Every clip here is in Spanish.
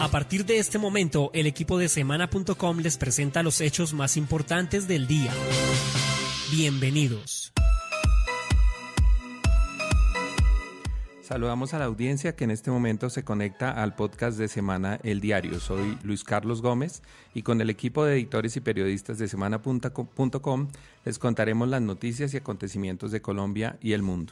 A partir de este momento, el equipo de Semana.com les presenta los hechos más importantes del día. Bienvenidos. Saludamos a la audiencia que en este momento se conecta al podcast de Semana El Diario. Soy Luis Carlos Gómez y con el equipo de editores y periodistas de Semana.com les contaremos las noticias y acontecimientos de Colombia y el mundo.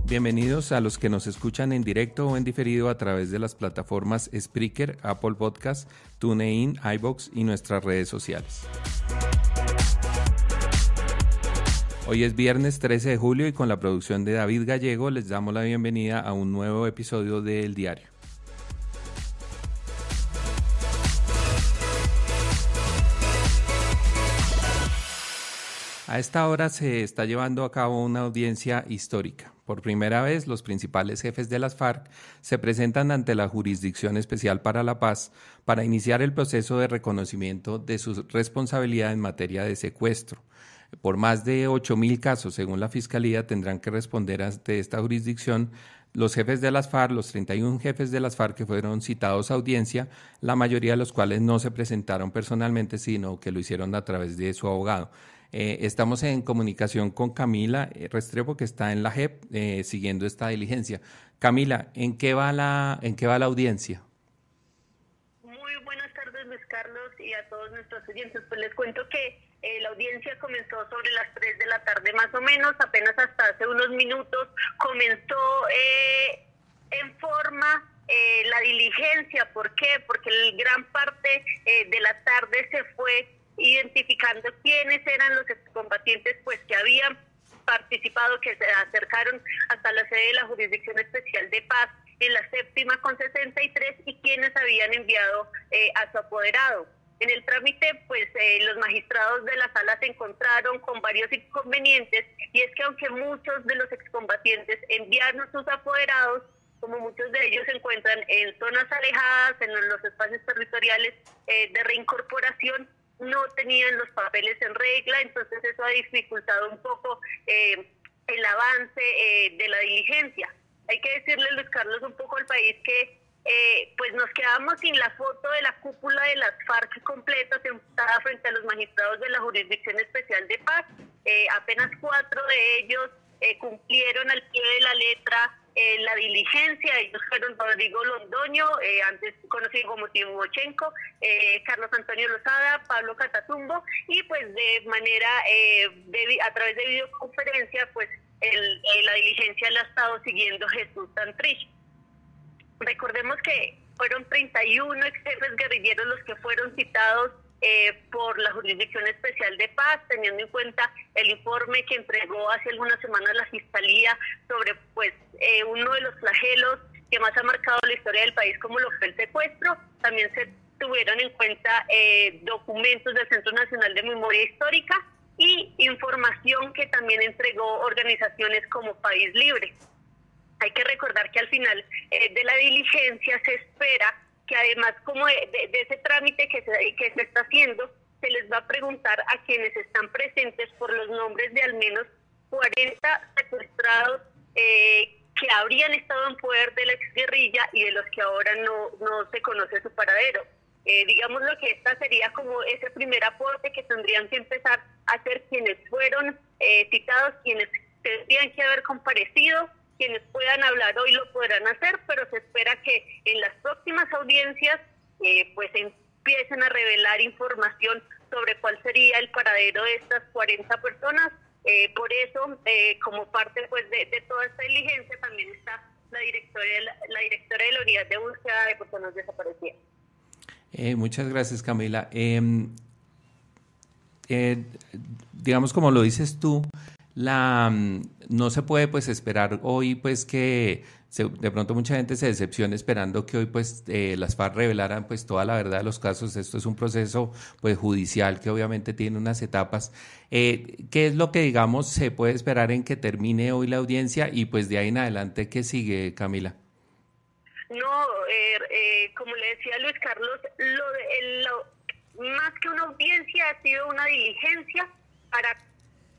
Bienvenidos a los que nos escuchan en directo o en diferido a través de las plataformas Spreaker, Apple Podcast, TuneIn, iVoox y nuestras redes sociales. Hoy es viernes 13 de julio y con la producción de David Gallego les damos la bienvenida a un nuevo episodio de El Diario. A esta hora se está llevando a cabo una audiencia histórica. Por primera vez, los principales jefes de las FARC se presentan ante la Jurisdicción Especial para la Paz para iniciar el proceso de reconocimiento de su responsabilidad en materia de secuestro. Por más de 8.000 casos, según la Fiscalía, tendrán que responder ante esta jurisdicción los jefes de las FARC, los 31 jefes de las FARC que fueron citados a audiencia, la mayoría de los cuales no se presentaron personalmente, sino que lo hicieron a través de su abogado. Estamos en comunicación con Camila Restrepo, que está en la JEP siguiendo esta diligencia. Camila, ¿en qué va la audiencia? Muy buenas tardes, Luis Carlos, y a todos nuestros oyentes. Pues les cuento que la audiencia comenzó sobre las 3 de la tarde más o menos, apenas hasta hace unos minutos comenzó en forma la diligencia. ¿Por qué? Porque gran parte de la tarde se fue identificando quiénes eran los excombatientes pues que habían participado, que se acercaron hasta la sede de la Jurisdicción Especial de Paz en la 7ª con 63 y quienes habían enviado a su apoderado. En el trámite, pues los magistrados de la sala se encontraron con varios inconvenientes, y es que aunque muchos de los excombatientes enviaron a sus apoderados, como muchos de ellos se encuentran en zonas alejadas, en los espacios territoriales de reincorporación, no tenían los papeles en regla, entonces eso ha dificultado un poco el avance de la diligencia. Hay que decirle, Luis Carlos, un poco al país que pues nos quedamos sin la foto de la cúpula de las FARC completa sentada frente a los magistrados de la Jurisdicción Especial de Paz. Apenas 4 de ellos cumplieron al pie de la letra la diligencia. Ellos fueron Rodrigo Londoño, antes conocido como Timochenko, Carlos Antonio Lozada, Pablo Catatumbo, y pues de manera a través de videoconferencia pues la diligencia la ha estado siguiendo Jesús Santrich. Recordemos que fueron 31 ex jefes guerrilleros los que fueron citados por la Jurisdicción Especial de Paz, teniendo en cuenta el informe que entregó hace algunas semanas la Fiscalía sobre pues uno de los flagelos que más ha marcado la historia del país, como lo fue el secuestro. También se tuvieron en cuenta documentos del Centro Nacional de Memoria Histórica y información que también entregó organizaciones como País Libre. Hay que recordar que al final de la diligencia se espera que además como de ese trámite que se está haciendo, se les va a preguntar a quienes están presentes por los nombres de al menos 40 secuestrados que habrían estado en poder de la exguerrilla y de los que ahora no se conoce su paradero. Digamos lo que esta sería como ese primer aporte que tendrían que empezar a hacer quienes fueron citados, quienes tendrían que haber comparecido. Quienes puedan hablar hoy lo podrán hacer, pero se espera que en las próximas audiencias pues empiecen a revelar información sobre cuál sería el paradero de estas 40 personas. Por eso, como parte pues de toda esta diligencia, también está la directora de la Unidad de Búsqueda de Personas Desaparecidas. Muchas gracias, Camila. Digamos, como lo dices tú, no se puede pues esperar hoy pues que de pronto mucha gente se decepcione esperando que hoy pues las FARC revelaran pues toda la verdad de los casos. Esto es un proceso pues judicial que obviamente tiene unas etapas. ¿Qué es lo que digamos se puede esperar en que termine hoy la audiencia y pues de ahí en adelante qué sigue, Camila? No, como le decía Luis Carlos, más que una audiencia ha sido una diligencia para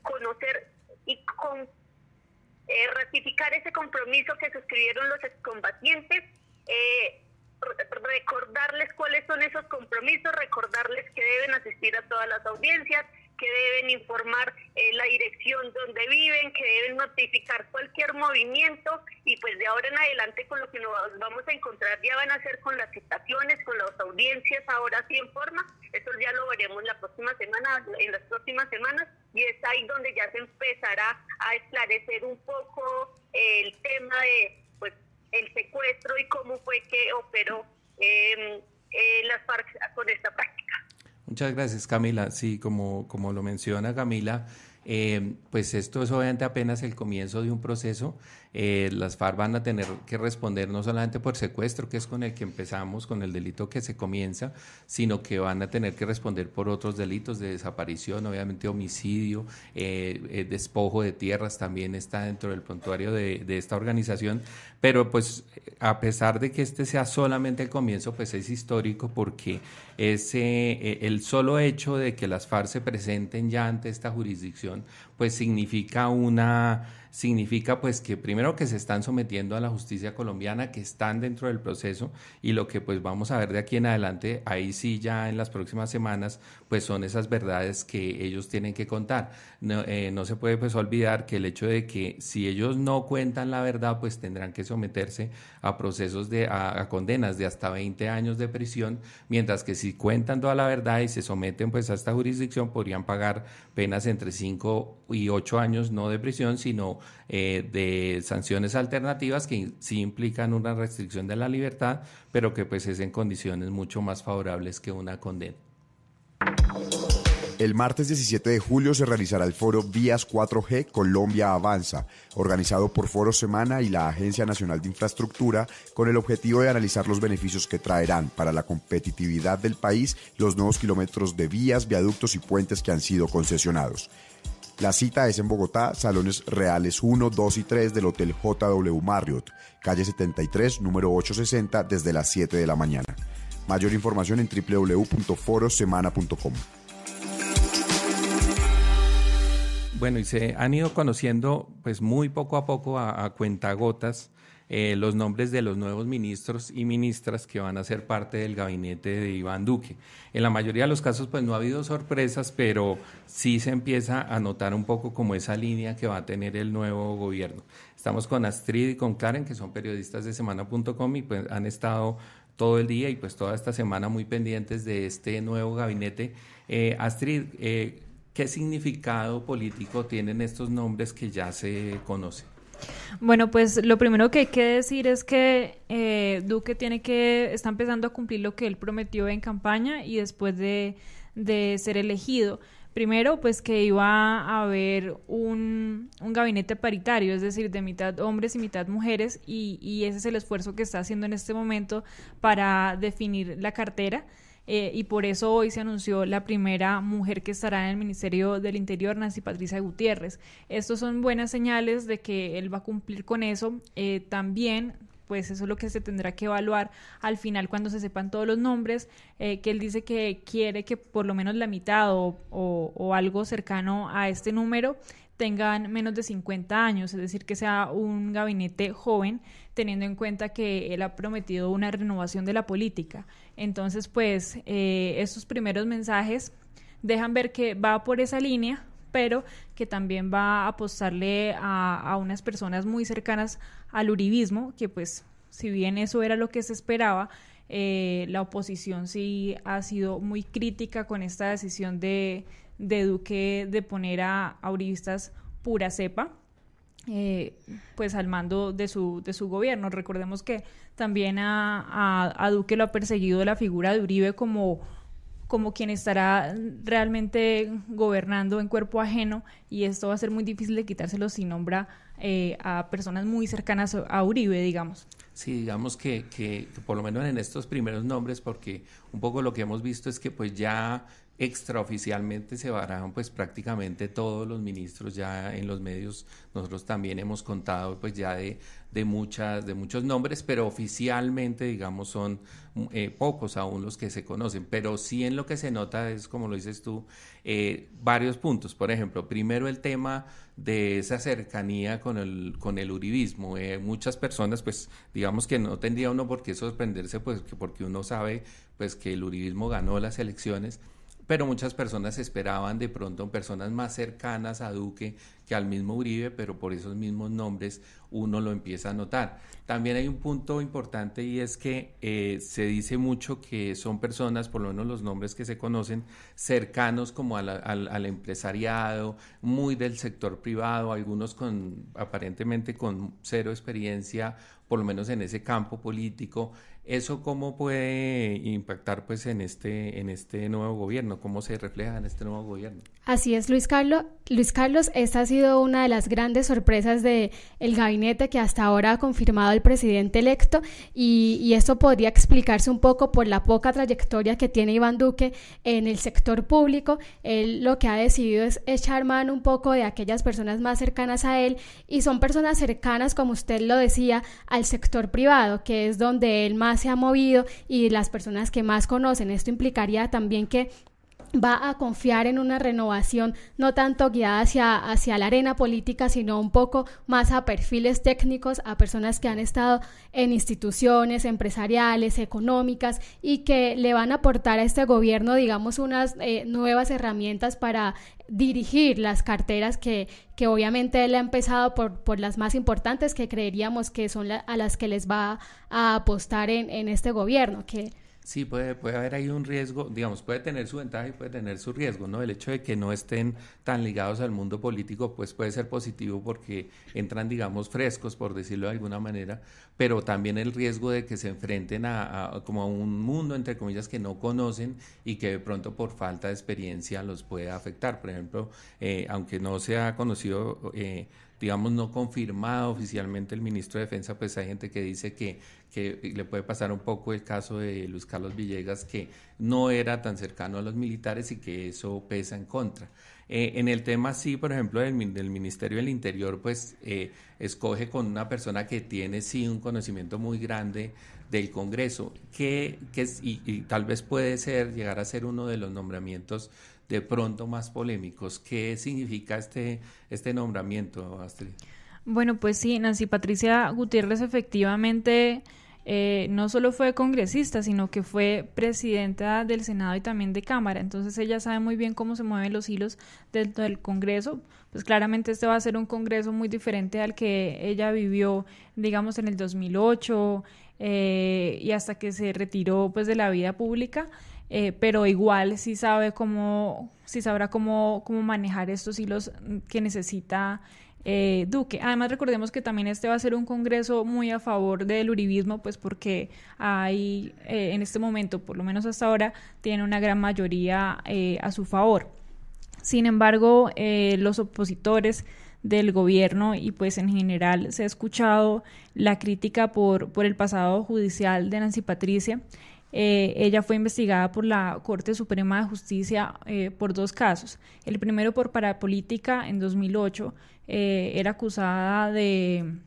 conocer y ratificar ese compromiso que suscribieron los excombatientes, recordarles cuáles son esos compromisos, recordarles que deben asistir a todas las audiencias, que deben informar la dirección donde viven, que deben notificar cualquier movimiento, y pues de ahora en adelante con lo que nos vamos a encontrar ya van a ser con las citaciones, con las audiencias, ahora sí en forma. Eso ya lo veremos la próxima semana, en las próximas semanas, y es ahí donde ya se empezará a esclarecer un poco el tema de pues el secuestro y cómo fue que operó las FARC con esta práctica. Muchas gracias, Camila. Sí, como lo menciona Camila, pues esto es obviamente apenas el comienzo de un proceso. Las FARC van a tener que responder no solamente por secuestro, que es con el que empezamos, con el delito que se comienza, sino que van a tener que responder por otros delitos de desaparición, obviamente homicidio, despojo de tierras también está dentro del prontuario de esta organización, pero pues a pesar de que este sea solamente el comienzo, pues es histórico porque el solo hecho de que las FARC se presenten ya ante esta jurisdicción, pues significa pues que primero que se están sometiendo a la justicia colombiana, que están dentro del proceso, y lo que pues vamos a ver de aquí en adelante, ahí sí ya en las próximas semanas, pues son esas verdades que ellos tienen que contar. No se puede pues olvidar que el hecho de que si ellos no cuentan la verdad, pues tendrán que someterse a procesos a condenas de hasta 20 años de prisión, mientras que si cuentan toda la verdad y se someten pues a esta jurisdicción, podrían pagar penas entre 5 y 8 años, no de prisión, sino de sanciones alternativas que sí implican una restricción de la libertad, pero que pues es en condiciones mucho más favorables que una condena. El martes 17 de julio se realizará el foro Vías 4G Colombia Avanza, organizado por Foro Semana y la Agencia Nacional de Infraestructura, con el objetivo de analizar los beneficios que traerán para la competitividad del país los nuevos kilómetros de vías, viaductos y puentes que han sido concesionados. La cita es en Bogotá, Salones Reales 1, 2 y 3 del Hotel JW Marriott, calle 73, número 860, desde las 7 de la mañana. Mayor información en www.forosemana.com. Bueno, y se han ido conociendo pues muy poco a poco, a cuentagotas, los nombres de los nuevos ministros y ministras que van a ser parte del gabinete de Iván Duque. En la mayoría de los casos pues no ha habido sorpresas, pero sí se empieza a notar un poco como esa línea que va a tener el nuevo gobierno. Estamos con Astrid y con Karen, que son periodistas de semana.com, y pues han estado todo el día y pues toda esta semana muy pendientes de este nuevo gabinete. Astrid, ¿qué significado político tienen estos nombres que ya se conocen? Bueno, pues lo primero que hay que decir es que Duque está empezando a cumplir lo que él prometió en campaña y después de ser elegido. Primero, pues que iba a haber un gabinete paritario, es decir, de mitad hombres y mitad mujeres, y ese es el esfuerzo que está haciendo en este momento para definir la cartera. Y por eso hoy se anunció la primera mujer que estará en el Ministerio del Interior, Nancy Patricia Gutiérrez. Estos son buenas señales de que él va a cumplir con eso. También, pues eso es lo que se tendrá que evaluar al final cuando se sepan todos los nombres, que él dice que quiere que por lo menos la mitad o algo cercano a este número tengan menos de 50 años, es decir, que sea un gabinete joven, teniendo en cuenta que él ha prometido una renovación de la política. Entonces, pues, estos primeros mensajes dejan ver que va por esa línea, pero que también va a apostarle a unas personas muy cercanas al uribismo, que pues, si bien eso era lo que se esperaba, la oposición sí ha sido muy crítica con esta decisión de Duque de poner a uribistas pura cepa, pues al mando de su gobierno. Recordemos que también a Duque lo ha perseguido la figura de Uribe como quien estará realmente gobernando en cuerpo ajeno, y esto va a ser muy difícil de quitárselo si nombra a personas muy cercanas a Uribe, digamos. Sí, digamos que por lo menos en estos primeros nombres, porque un poco lo que hemos visto es que pues ya Extraoficialmente se barajan pues prácticamente todos los ministros. Ya en los medios nosotros también hemos contado pues ya de muchos nombres, pero oficialmente digamos son pocos aún los que se conocen, pero sí en lo que se nota es, como lo dices tú, varios puntos. Por ejemplo, primero el tema de esa cercanía con el uribismo. Muchas personas pues digamos que no tendría uno por qué sorprenderse pues porque uno sabe pues que el uribismo ganó las elecciones, pero muchas personas esperaban de pronto personas más cercanas a Duque que al mismo Uribe, pero por esos mismos nombres uno lo empieza a notar. También hay un punto importante, y es que se dice mucho que son personas, por lo menos los nombres que se conocen, cercanos como al empresariado, muy del sector privado, algunos aparentemente con cero experiencia, por lo menos en ese campo político. ¿Eso cómo puede impactar pues en este nuevo gobierno? ¿Cómo se refleja en este nuevo gobierno? Así es, Luis Carlos. Esta ha sido una de las grandes sorpresas del gabinete que hasta ahora ha confirmado el presidente electo, y esto podría explicarse un poco por la poca trayectoria que tiene Iván Duque en el sector público. Él lo que ha decidido es echar mano un poco de aquellas personas más cercanas a él, y son personas cercanas, como usted lo decía, al sector privado, que es donde él más se ha movido y las personas que más conocen. Esto implicaría también que va a confiar en una renovación no tanto guiada hacia la arena política, sino un poco más a perfiles técnicos, a personas que han estado en instituciones empresariales, económicas, y que le van a aportar a este gobierno, digamos, unas nuevas herramientas para dirigir las carteras que obviamente él ha empezado por las más importantes, que creeríamos que son a las que les va a apostar en este gobierno, que Sí, puede haber ahí un riesgo, digamos, puede tener su ventaja y puede tener su riesgo, ¿no? El hecho de que no estén tan ligados al mundo político, pues puede ser positivo porque entran, digamos, frescos, por decirlo de alguna manera, pero también el riesgo de que se enfrenten como a un mundo, entre comillas, que no conocen y que de pronto por falta de experiencia los puede afectar. Por ejemplo, aunque no se ha conocido, digamos, no confirmado oficialmente el ministro de Defensa, pues hay gente que dice que le puede pasar un poco el caso de Luis Carlos Villegas, que no era tan cercano a los militares y que eso pesa en contra. En el tema, sí, por ejemplo, del Ministerio del Interior, pues escoge con una persona que tiene, sí, un conocimiento muy grande del Congreso, y tal vez puede llegar a ser uno de los nombramientos de pronto más polémicos. ¿Qué significa este nombramiento, Astrid? Bueno, pues sí, Nancy Patricia Gutiérrez efectivamente no solo fue congresista, sino que fue presidenta del Senado y también de Cámara. Entonces ella sabe muy bien cómo se mueven los hilos dentro del Congreso. Pues claramente este va a ser un Congreso muy diferente al que ella vivió, digamos, en el 2008 y hasta que se retiró pues de la vida pública. Pero igual sí sabrá cómo manejar estos hilos que necesita Duque. Además, recordemos que también este va a ser un congreso muy a favor del uribismo, pues porque hay en este momento, por lo menos hasta ahora, tiene una gran mayoría a su favor. Sin embargo, los opositores del gobierno y pues en general se ha escuchado la crítica por el pasado judicial de Nancy Patricia. Ella fue investigada por la Corte Suprema de Justicia por 2 casos. El primero por parapolítica en 2008. Era acusada de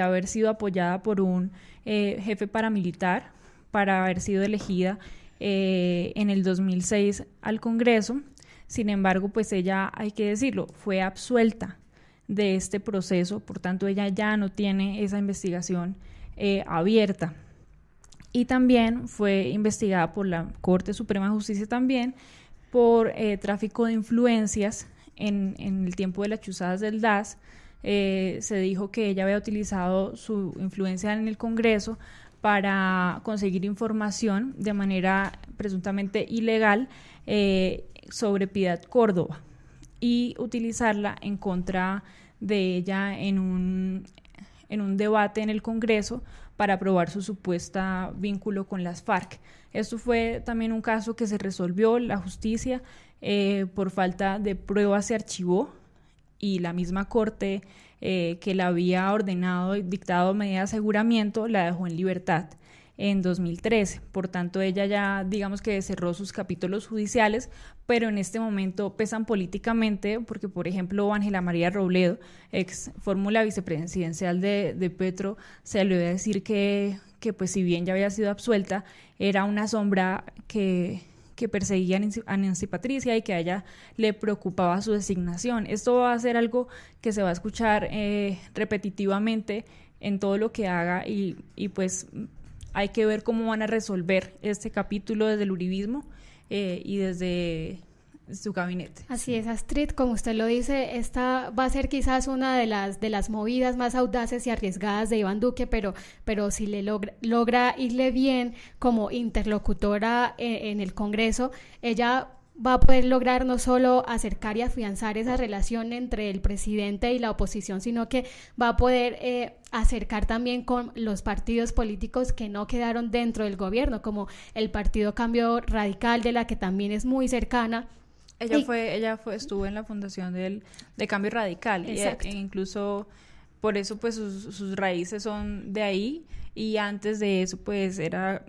haber sido apoyada por un jefe paramilitar para haber sido elegida en el 2006 al Congreso. Sin embargo, pues ella, hay que decirlo, fue absuelta de este proceso, por tanto ella ya no tiene esa investigación abierta. Y también fue investigada por la Corte Suprema de Justicia también por tráfico de influencias en el tiempo de las chuzadas del DAS. Se dijo que ella había utilizado su influencia en el Congreso para conseguir información de manera presuntamente ilegal sobre Piedad Córdoba y utilizarla en contra de ella en un debate en el Congreso para probar su supuesta vínculo con las FARC. Esto fue también un caso que se resolvió, la justicia por falta de pruebas se archivó y la misma Corte que la había ordenado y dictado medida de aseguramiento la dejó en libertad. en 2013. Por tanto, ella ya, digamos que cerró sus capítulos judiciales, pero en este momento pesan políticamente porque, por ejemplo, Ángela María Robledo, ex fórmula vicepresidencial de Petro, se le iba a decir que pues si bien ya había sido absuelta, era una sombra que perseguía a Nancy Patricia y que a ella le preocupaba su designación. Esto va a ser algo que se va a escuchar repetitivamente en todo lo que haga y pues hay que ver cómo van a resolver este capítulo desde el uribismo y desde su gabinete. Así es, Astrid, como usted lo dice, esta va a ser quizás una de las movidas más audaces y arriesgadas de Iván Duque, pero si le logra irle bien como interlocutora en el Congreso, ella va a poder lograr no solo acercar y afianzar esa relación entre el presidente y la oposición, sino que va a poder acercar también con los partidos políticos que no quedaron dentro del gobierno, como el Partido Cambio Radical, de la que también es muy cercana. Ella estuvo en la fundación de Cambio Radical e incluso por eso pues sus raíces son de ahí, y antes de eso pues era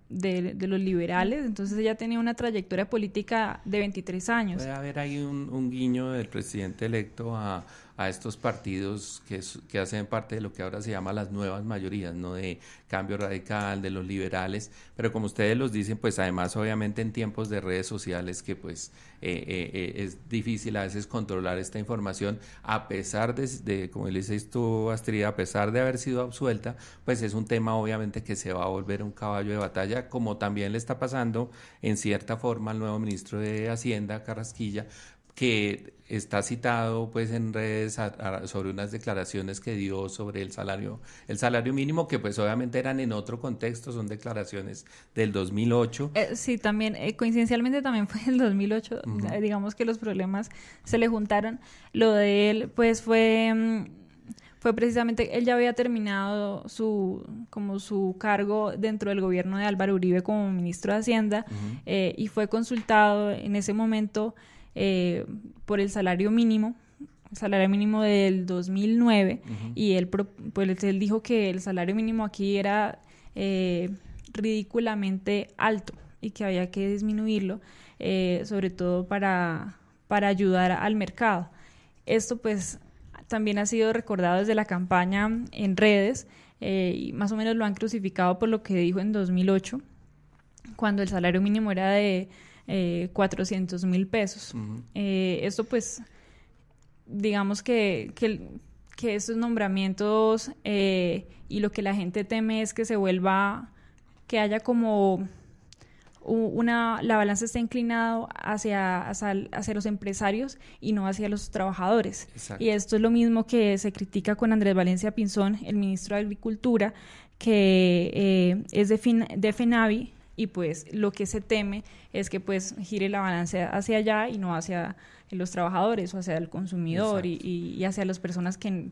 de los liberales. Entonces ella tenía una trayectoria política de 23 años. Puede haber ahí un guiño del presidente electo a estos partidos que hacen parte de lo que ahora se llama las nuevas mayorías, ¿no? De Cambio Radical, de los liberales, pero como ustedes los dicen, pues además obviamente en tiempos de redes sociales que pues es difícil a veces controlar esta información, a pesar de como le dices tú, Astrid, a pesar de haber sido absuelta, pues es un tema obviamente que se va a volver un caballo de batalla, como también le está pasando en cierta forma al nuevo ministro de Hacienda, Carrasquilla, que está citado pues en redes sobre unas declaraciones que dio sobre el salario mínimo, que pues obviamente eran en otro contexto, son declaraciones del 2008. Sí, también, coincidencialmente también fue el 2008, digamos que los problemas se le juntaron. Lo de él pues fue precisamente, él ya había terminado su cargo dentro del gobierno de Álvaro Uribe como ministro de Hacienda, y fue consultado en ese momento por el salario mínimo del 2009, y él dijo que el salario mínimo aquí era ridículamente alto y que había que disminuirlo, sobre todo para ayudar al mercado. Esto pues también ha sido recordado desde la campaña en redes, y más o menos lo han crucificado por lo que dijo en 2008, cuando el salario mínimo era de 400,000 pesos. Esto pues digamos que estos nombramientos y lo que la gente teme es que que haya como la balanza está inclinado hacia los empresarios y no hacia los trabajadores. Exacto. Y esto es lo mismo que se critica con Andrés Valencia Pinzón, el ministro de Agricultura, que es de FENAVI, y pues lo que se teme es que pues gire la balanza hacia allá y no hacia los trabajadores o hacia el consumidor y hacia las personas que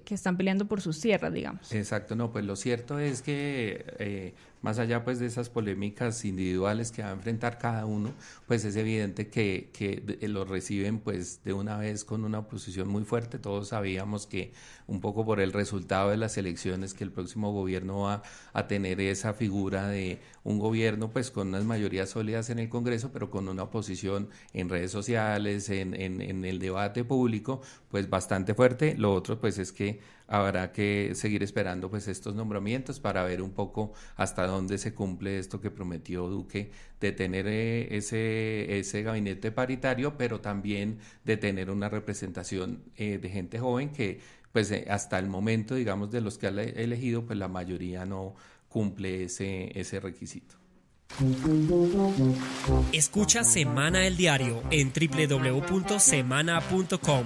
están peleando por sus tierras, digamos. Exacto, no, pues lo cierto es que más allá pues de esas polémicas individuales que va a enfrentar cada uno, pues es evidente que lo reciben pues de una vez con una oposición muy fuerte. Todos sabíamos que un poco por el resultado de las elecciones que el próximo gobierno va a tener esa figura de un gobierno pues con unas mayorías sólidas en el Congreso, pero con una oposición en redes sociales, en el debate público, pues bastante fuerte. Lo otro pues es que habrá que seguir esperando pues estos nombramientos para ver un poco hasta dónde se cumple esto que prometió Duque de tener ese gabinete paritario, pero también de tener una representación de gente joven que pues hasta el momento, digamos, de los que ha elegido, pues la mayoría no cumple ese requisito. Escucha Semana el Diario en www.semana.com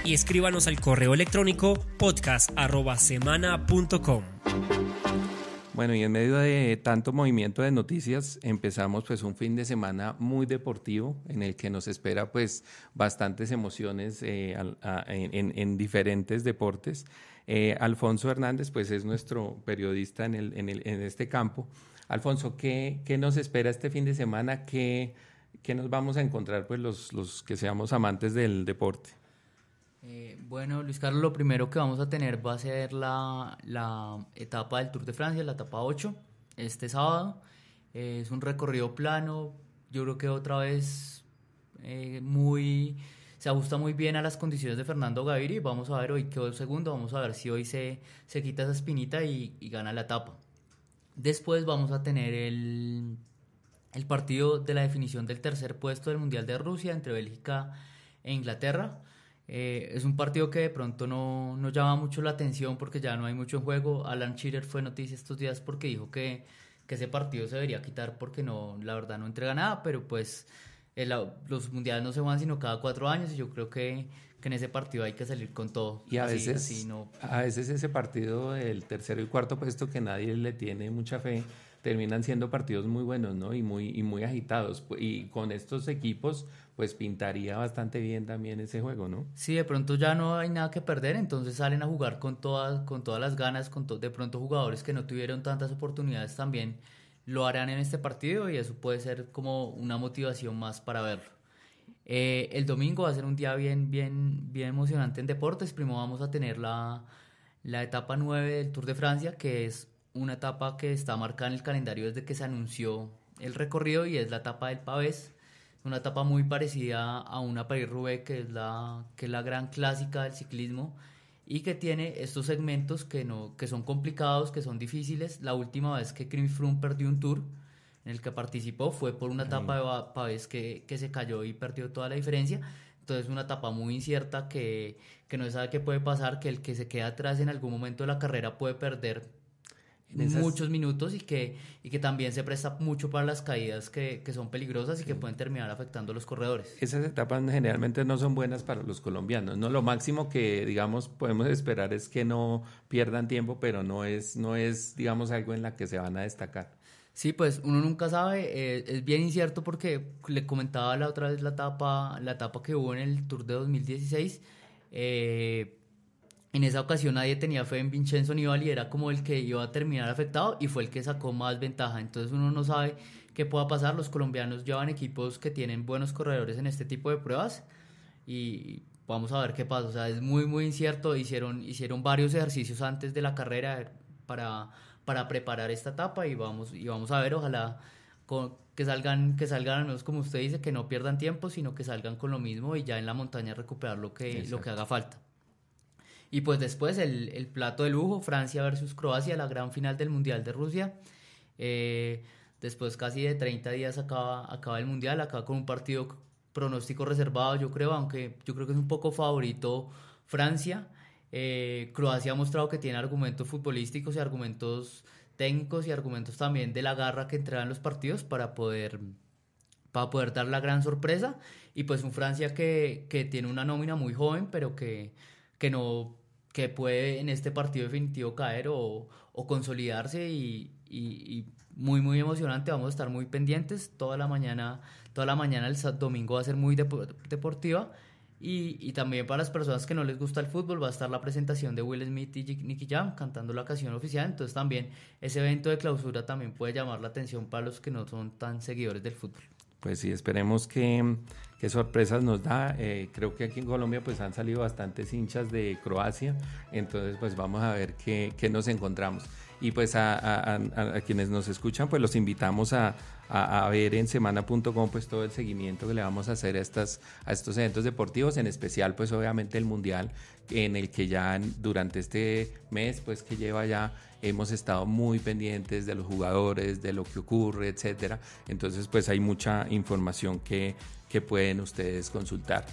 y escríbanos al correo electrónico podcast@semana.com. Bueno, y en medio de tanto movimiento de noticias, empezamos pues un fin de semana muy deportivo en el que nos espera pues bastantes emociones en diferentes deportes. Alfonso Hernández pues es nuestro periodista en este campo. Alfonso, ¿qué nos espera este fin de semana? ¿Qué nos vamos a encontrar pues los que seamos amantes del deporte? Bueno, Luis Carlos, lo primero que vamos a tener va a ser la etapa del Tour de Francia, la etapa 8, este sábado. Es un recorrido plano, yo creo que otra vez se ajusta muy bien a las condiciones de Fernando Gaviria. Vamos a ver, hoy quedó segundo, vamos a ver si hoy se quita esa espinita y gana la etapa. Después vamos a tener el partido de la definición del tercer puesto del Mundial de Rusia entre Bélgica e Inglaterra. Es un partido que de pronto no llama mucho la atención porque ya no hay mucho en juego. Alan Shearer fue noticia estos días porque dijo que ese partido se debería quitar porque la verdad no entrega nada, pero pues los mundiales no se juegan sino cada 4 años y yo creo que en ese partido hay que salir con todo. Y a veces ese partido del tercero y cuarto puesto que nadie le tiene mucha fe, terminan siendo partidos muy buenos, ¿no? Y muy agitados. Y con estos equipos, pues pintaría bastante bien también ese juego, ¿no? Sí, de pronto ya no hay nada que perder, entonces salen a jugar con todas las ganas, de pronto jugadores que no tuvieron tantas oportunidades también lo harán en este partido y eso puede ser como una motivación más para verlo. El domingo va a ser un día bien emocionante en deportes. Primero vamos a tener la etapa 9 del Tour de Francia, que es una etapa que está marcada en el calendario desde que se anunció el recorrido y es la etapa del Pavés, una etapa muy parecida a una París-Roubaix que es la gran clásica del ciclismo y que tiene estos segmentos que son complicados, que son difíciles. La última vez que Chris Froome perdió un Tour en el que participó fue por una etapa de Pavés que se cayó y perdió toda la diferencia. Entonces es una etapa muy incierta que no se sabe qué puede pasar, que el que se queda atrás en algún momento de la carrera puede perder muchos minutos y que también se presta mucho para las caídas que son peligrosas y que pueden terminar afectando a los corredores. Esas etapas generalmente no son buenas para los colombianos, ¿no? Lo máximo que, digamos, podemos esperar es que no pierdan tiempo, pero no es digamos, algo en la que se van a destacar. Sí, pues uno nunca sabe, es bien incierto porque le comentaba la otra vez la etapa que hubo en el Tour de 2016, en esa ocasión nadie tenía fe en Vincenzo Nibali, era como el que iba a terminar afectado y fue el que sacó más ventaja, entonces uno no sabe qué pueda pasar. Los colombianos llevan equipos que tienen buenos corredores en este tipo de pruebas y vamos a ver qué pasa, o sea, es muy incierto. Hicieron varios ejercicios antes de la carrera para preparar esta etapa y vamos a ver, ojalá que salgan al menos como usted dice, que no pierdan tiempo, sino que salgan con lo mismo y ya en la montaña recuperar lo que haga falta. Y pues después el plato de lujo, Francia versus Croacia, la gran final del Mundial de Rusia. Después casi de 30 días acaba el Mundial, acaba con un partido pronóstico reservado, yo creo, aunque yo creo que es un poco favorito Francia. Croacia ha mostrado que tiene argumentos futbolísticos y argumentos técnicos y argumentos también de la garra que entregan los partidos para poder dar la gran sorpresa. Y pues un Francia que tiene una nómina muy joven, pero que puede en este partido definitivo caer o consolidarse y muy emocionante. Vamos a estar muy pendientes toda la mañana el domingo va a ser muy deportiva y también para las personas que no les gusta el fútbol va a estar la presentación de Will Smith y Nicky Jam cantando la canción oficial. Entonces también ese evento de clausura también puede llamar la atención para los que no son tan seguidores del fútbol. Pues sí, esperemos qué sorpresas nos da. Creo que aquí en Colombia pues han salido bastantes hinchas de Croacia, entonces pues vamos a ver qué nos encontramos. Y pues a quienes nos escuchan pues los invitamos a ver en semana.com pues todo el seguimiento que le vamos a hacer a estos eventos deportivos, en especial pues obviamente el Mundial, en el que ya durante este mes pues que lleva ya hemos estado muy pendientes de los jugadores, de lo que ocurre, etcétera. Entonces pues hay mucha información que pueden ustedes consultar.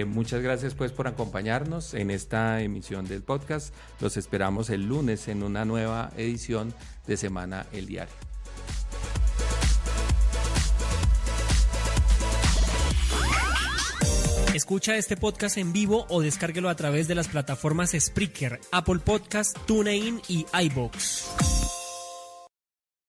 Muchas gracias pues por acompañarnos en esta emisión del podcast. Los esperamos el lunes en una nueva edición de Semana El Diario. Escucha este podcast en vivo o descárguelo a través de las plataformas Spreaker, Apple Podcast, TuneIn y iVoox.